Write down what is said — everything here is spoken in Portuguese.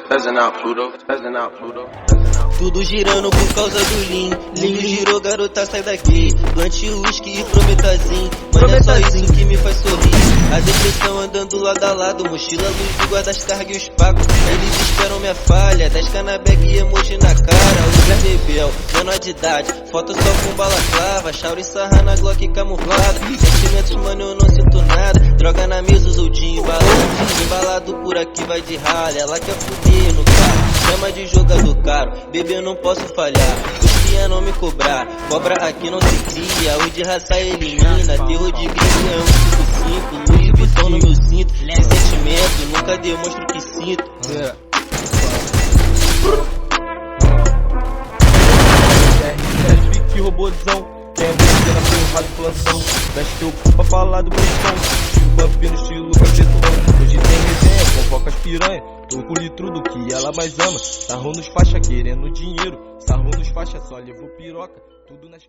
Peasant out Pluto, peasant out Pluto. Tudo girando por causa do Lean. Lean girou, garota, sai daqui. Plante uísque e prometazin. Mano, é só isso que me faz sorrir. A depressão andando lado a lado. Mochila, luz do guarda, as cargas e os pagos. Eles esperam minha falha. 10 canabag e emoji na cara. Lugar rebel, menor de idade. Foto só com balaclava. Shauri sarra na Glock camuflada. Sentimentos, mano, eu não sinto nada. Droga na mesa, os oldinhos embalado. Embalado por aqui vai de ralha. Ela quer fuder no carro. Chama de jogador caro, bebê eu não posso falhar. Os cria não me cobrar, cobra aqui não se cria. O de raça elimina, terror de gringo é um 5-5. Louis Vuitton no meu cinto, sem sentimento, nunca demonstro o que sinto. Fique robôzão, tem a besteira ferrado plantão. Veste teu cu pra falar do botão. Buff no estilo cafetão. Hoje tem resenha, convoca as piranha. Tô com litro do que ela mais ama. Sarrou nos faixa querendo dinheiro. Sarrou nos faixa, só levou piroca. Tudo nas